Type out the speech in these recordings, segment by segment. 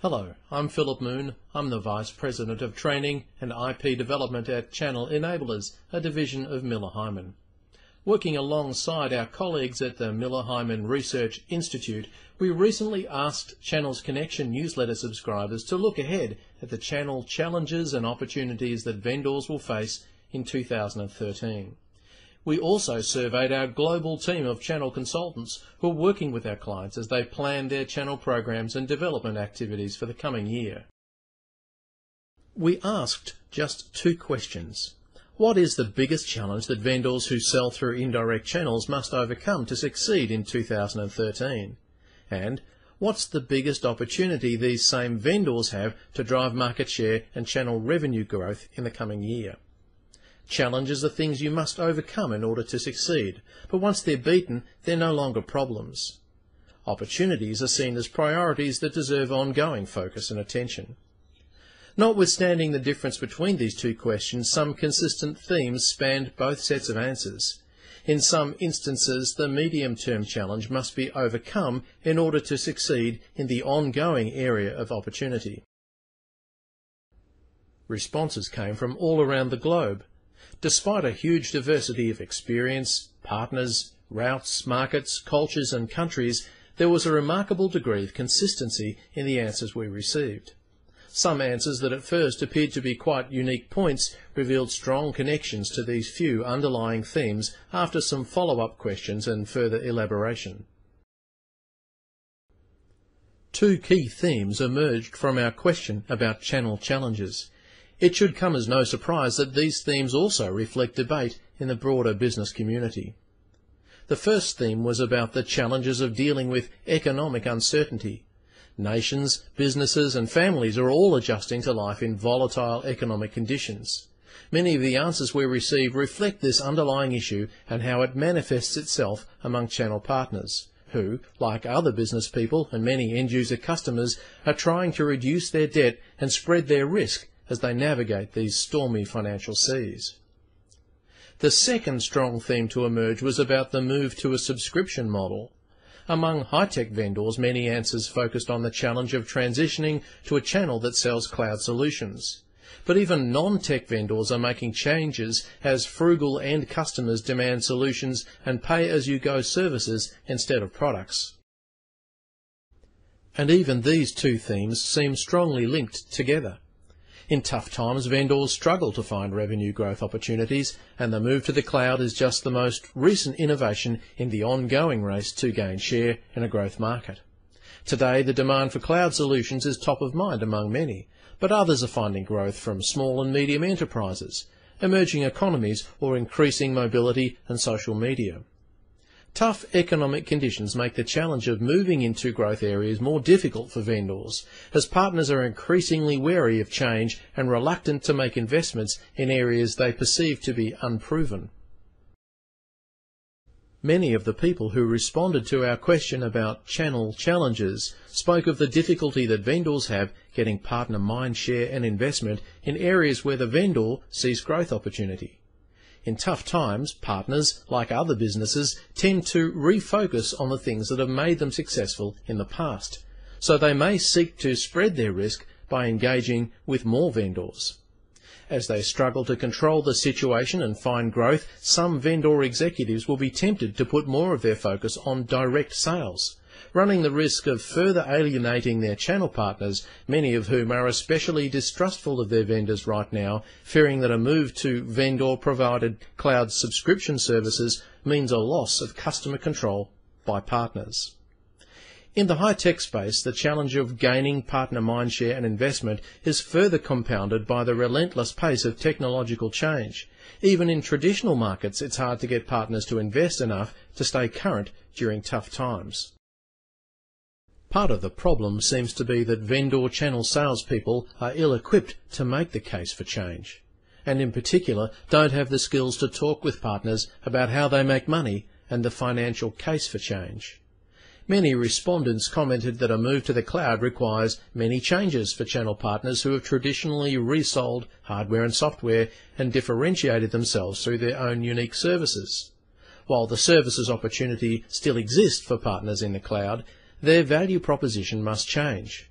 Hello, I'm Philip Moon. I'm the Vice President of Training and IP Development at Channel Enablers, a division of Miller Heiman. Working alongside our colleagues at the Miller Heiman Research Institute, we recently asked Channel's Connection newsletter subscribers to look ahead at the Channel challenges and opportunities that vendors will face in 2013. We also surveyed our global team of Channel consultants who are working with our clients as they plan their Channel programs and development activities for the coming year. We asked just two questions. What is the biggest challenge that vendors who sell through indirect channels must overcome to succeed in 2013? And what's the biggest opportunity these same vendors have to drive market share and channel revenue growth in the coming year? Challenges are things you must overcome in order to succeed, but once they're beaten, they're no longer problems. Opportunities are seen as priorities that deserve ongoing focus and attention. Notwithstanding the difference between these two questions, some consistent themes spanned both sets of answers. In some instances, the medium-term challenge must be overcome in order to succeed in the ongoing area of opportunity. Responses came from all around the globe. Despite a huge diversity of experience, partners, routes, markets, cultures and countries, there was a remarkable degree of consistency in the answers we received. Some answers that at first appeared to be quite unique points revealed strong connections to these few underlying themes after some follow-up questions and further elaboration. Two key themes emerged from our question about channel challenges. It should come as no surprise that these themes also reflect debate in the broader business community. The first theme was about the challenges of dealing with economic uncertainty. Nations, businesses and families are all adjusting to life in volatile economic conditions. Many of the answers we receive reflect this underlying issue and how it manifests itself among channel partners, who, like other business people and many end-user customers, are trying to reduce their debt and spread their risk as they navigate these stormy financial seas. The second strong theme to emerge was about the move to a subscription model. Among high-tech vendors, many answers focused on the challenge of transitioning to a channel that sells cloud solutions. But even non-tech vendors are making changes as frugal end customers demand solutions and pay-as-you-go services instead of products. And even these two themes seem strongly linked together. In tough times, vendors struggle to find revenue growth opportunities, and the move to the cloud is just the most recent innovation in the ongoing race to gain share in a growth market. Today, the demand for cloud solutions is top of mind among many, but others are finding growth from small and medium enterprises, emerging economies, or increasing mobility and social media. Tough economic conditions make the challenge of moving into growth areas more difficult for vendors, as partners are increasingly wary of change and reluctant to make investments in areas they perceive to be unproven. Many of the people who responded to our question about channel challenges spoke of the difficulty that vendors have getting partner mindshare and investment in areas where the vendor sees growth opportunity. In tough times, partners, like other businesses, tend to refocus on the things that have made them successful in the past, so they may seek to spread their risk by engaging with more vendors. As they struggle to control the situation and find growth, some vendor executives will be tempted to put more of their focus on direct sales, running the risk of further alienating their channel partners, many of whom are especially distrustful of their vendors right now, fearing that a move to vendor-provided cloud subscription services means a loss of customer control by partners. In the high-tech space, the challenge of gaining partner mindshare and investment is further compounded by the relentless pace of technological change. Even in traditional markets, it's hard to get partners to invest enough to stay current during tough times. Part of the problem seems to be that vendor channel salespeople are ill-equipped to make the case for change, and in particular don't have the skills to talk with partners about how they make money and the financial case for change. Many respondents commented that a move to the cloud requires many changes for channel partners who have traditionally resold hardware and software and differentiated themselves through their own unique services. While the services opportunity still exists for partners in the cloud, their value proposition must change.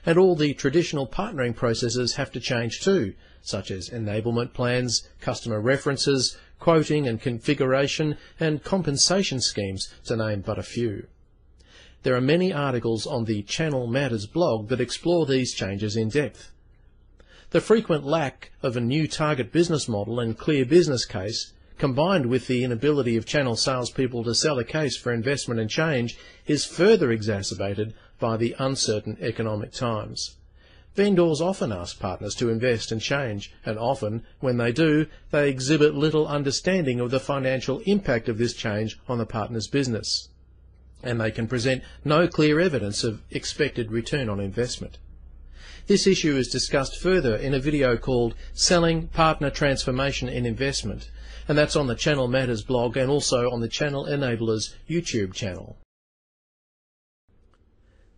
And all the traditional partnering processes have to change too, such as enablement plans, customer references, quoting and configuration, and compensation schemes, to name but a few. There are many articles on the Channel Matters blog that explore these changes in depth. The frequent lack of a new target business model and clear business case, combined with the inability of channel salespeople to sell a case for investment and change, is further exacerbated by the uncertain economic times. Vendors often ask partners to invest and change, and often, when they do, they exhibit little understanding of the financial impact of this change on the partner's business, and they can present no clear evidence of expected return on investment. This issue is discussed further in a video called Selling Partner Transformation in Investment, and that's on the Channel Matters blog and also on the Channel Enablers YouTube channel.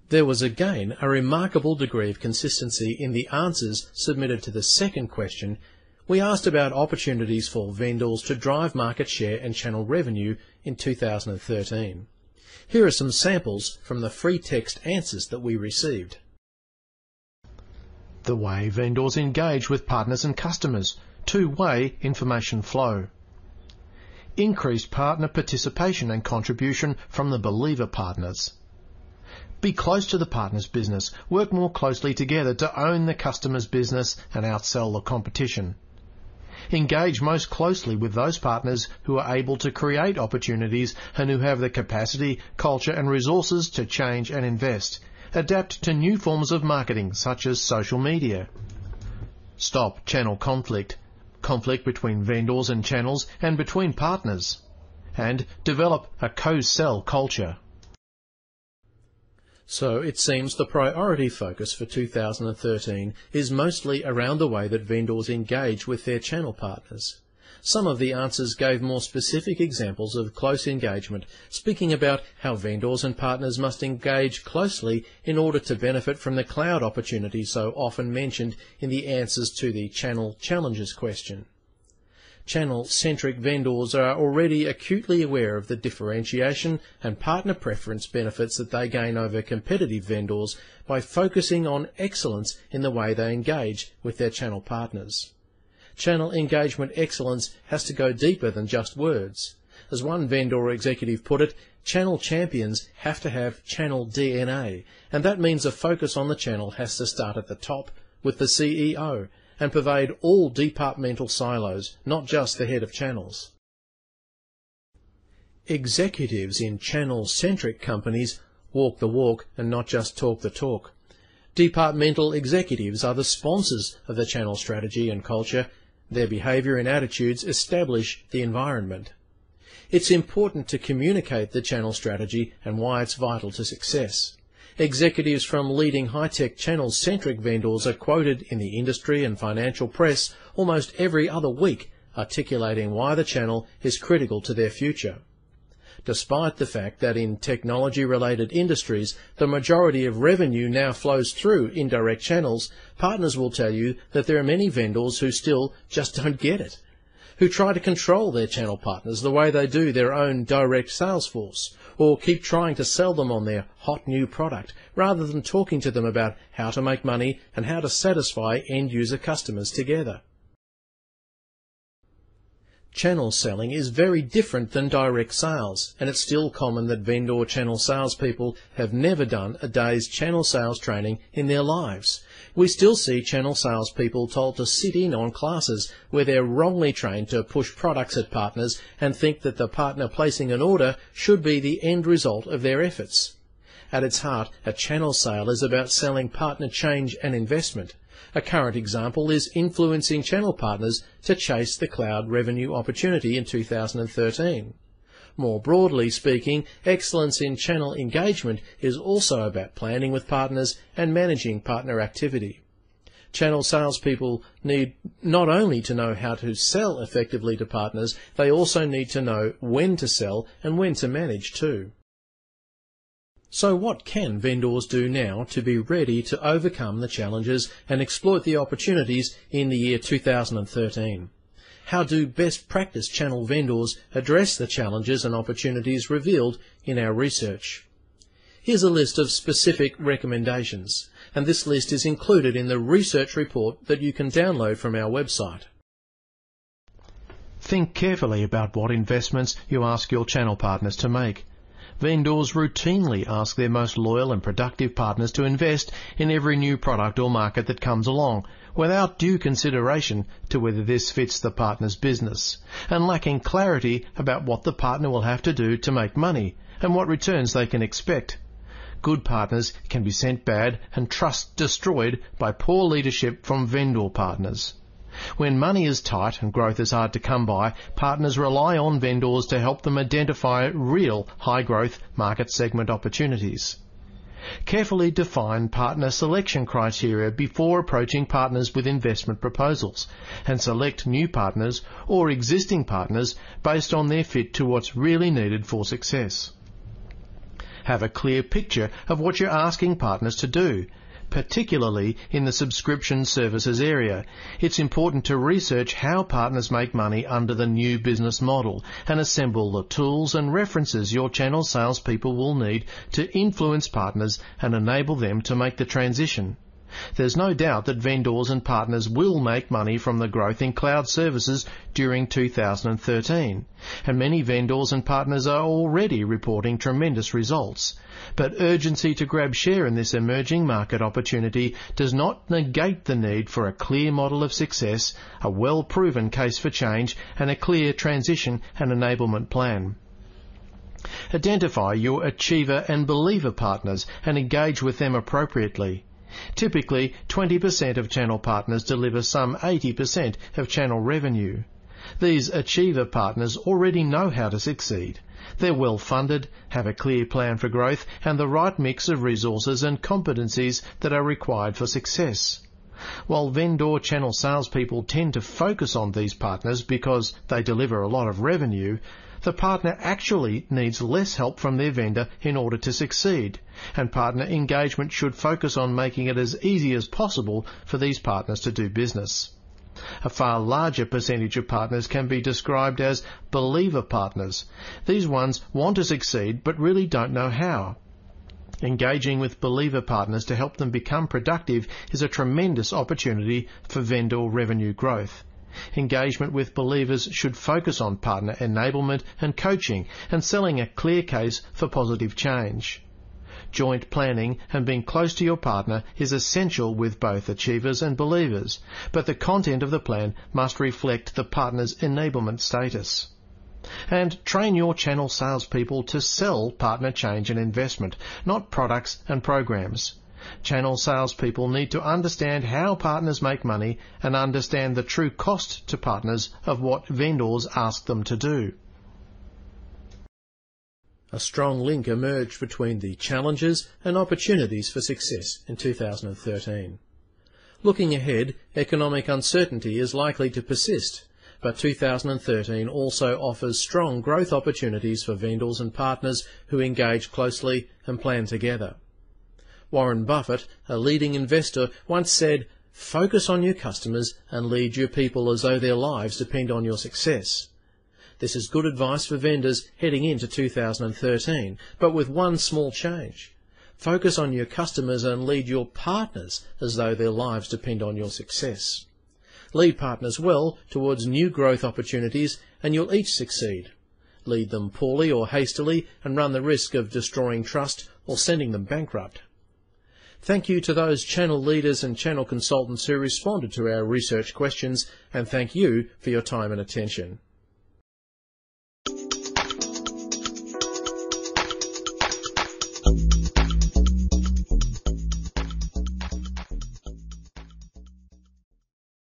There was again a remarkable degree of consistency in the answers submitted to the second question. We asked about opportunities for vendors to drive market share and channel revenue in 2013. Here are some samples from the free text answers that we received. The way vendors engage with partners and customers. Two-way information flow. Increased partner participation and contribution from the believer partners. Be close to the partner's business. Work more closely together to own the customer's business and outsell the competition. Engage most closely with those partners who are able to create opportunities and who have the capacity, culture and resources to change and invest. Adapt to new forms of marketing such as social media. Stop channel conflict. Conflict between vendors and channels and between partners. And develop a co-sell culture. So it seems the priority focus for 2013 is mostly around the way that vendors engage with their channel partners. Some of the answers gave more specific examples of close engagement, speaking about how vendors and partners must engage closely in order to benefit from the cloud opportunity so often mentioned in the answers to the Channel Challenges question. Channel-centric vendors are already acutely aware of the differentiation and partner preference benefits that they gain over competitive vendors by focusing on excellence in the way they engage with their channel partners. Channel engagement excellence has to go deeper than just words. As one vendor executive put it, channel champions have to have channel DNA, and that means a focus on the channel has to start at the top with the CEO and pervade all departmental silos, not just the head of channels. Executives in channel-centric companies walk the walk and not just talk the talk. Departmental executives are the sponsors of the channel strategy and culture. Their behaviour and attitudes establish the environment. It's important to communicate the channel strategy and why it's vital to success. Executives from leading high-tech channel-centric vendors are quoted in the industry and financial press almost every other week, articulating why the channel is critical to their future. Despite the fact that in technology-related industries the majority of revenue now flows through indirect channels, partners will tell you that there are many vendors who still just don't get it, who try to control their channel partners the way they do their own direct sales force, or keep trying to sell them on their hot new product, rather than talking to them about how to make money and how to satisfy end-user customers together. Channel selling is very different than direct sales, and it's still common that vendor channel salespeople have never done a day's channel sales training in their lives. We still see channel salespeople told to sit in on classes where they're wrongly trained to push products at partners and think that the partner placing an order should be the end result of their efforts. At its heart, a channel sale is about selling partner change and investment. A current example is influencing channel partners to chase the cloud revenue opportunity in 2013. More broadly speaking, excellence in channel engagement is also about planning with partners and managing partner activity. Channel salespeople need not only to know how to sell effectively to partners, they also need to know when to sell and when to manage too. So what can vendors do now to be ready to overcome the challenges and exploit the opportunities in the year 2013? How do best practice channel vendors address the challenges and opportunities revealed in our research? Here's a list of specific recommendations. and this list is included in the research report that you can download from our website. Think carefully about what investments you ask your channel partners to make. Vendors routinely ask their most loyal and productive partners to invest in every new product or market that comes along, without due consideration to whether this fits the partner's business, and lacking clarity about what the partner will have to do to make money and what returns they can expect. Good partners can be sent bad and trust destroyed by poor leadership from vendor partners. When money is tight and growth is hard to come by, partners rely on vendors to help them identify real high-growth market segment opportunities. Carefully define partner selection criteria before approaching partners with investment proposals, and select new partners or existing partners based on their fit to what's really needed for success. Have a clear picture of what you're asking partners to do, particularly in the subscription services area. It's important to research how partners make money under the new business model and assemble the tools and references your channel salespeople will need to influence partners and enable them to make the transition. There's no doubt that vendors and partners will make money from the growth in cloud services during 2013, and many vendors and partners are already reporting tremendous results. But urgency to grab share in this emerging market opportunity does not negate the need for a clear model of success, a well-proven case for change, and a clear transition and enablement plan. Identify your achiever and believer partners and engage with them appropriately. Typically, 20% of channel partners deliver some 80% of channel revenue. These achiever partners already know how to succeed. They're well funded, have a clear plan for growth, and the right mix of resources and competencies that are required for success. While vendor channel salespeople tend to focus on these partners because they deliver a lot of revenue, the partner actually needs less help from their vendor in order to succeed, and partner engagement should focus on making it as easy as possible for these partners to do business. A far larger percentage of partners can be described as believer partners. These ones want to succeed but really don't know how. Engaging with believer partners to help them become productive is a tremendous opportunity for vendor revenue growth. Engagement with believers should focus on partner enablement and coaching and selling a clear case for positive change. Joint planning and being close to your partner is essential with both achievers and believers, but the content of the plan must reflect the partner's enablement status. And train your channel salespeople to sell partner change and investment, not products and programs. Channel salespeople need to understand how partners make money and understand the true cost to partners of what vendors ask them to do. A strong link emerged between the challenges and opportunities for success in 2013. Looking ahead, economic uncertainty is likely to persist, but 2013 also offers strong growth opportunities for vendors and partners who engage closely and plan together. Warren Buffett, a leading investor, once said, "Focus on your customers and lead your people as though their lives depend on your success." This is good advice for vendors heading into 2013, but with one small change. Focus on your customers and lead your partners as though their lives depend on your success. Lead partners well towards new growth opportunities and you'll each succeed. Lead them poorly or hastily and run the risk of destroying trust or sending them bankrupt. Thank you to those channel leaders and channel consultants who responded to our research questions, and thank you for your time and attention.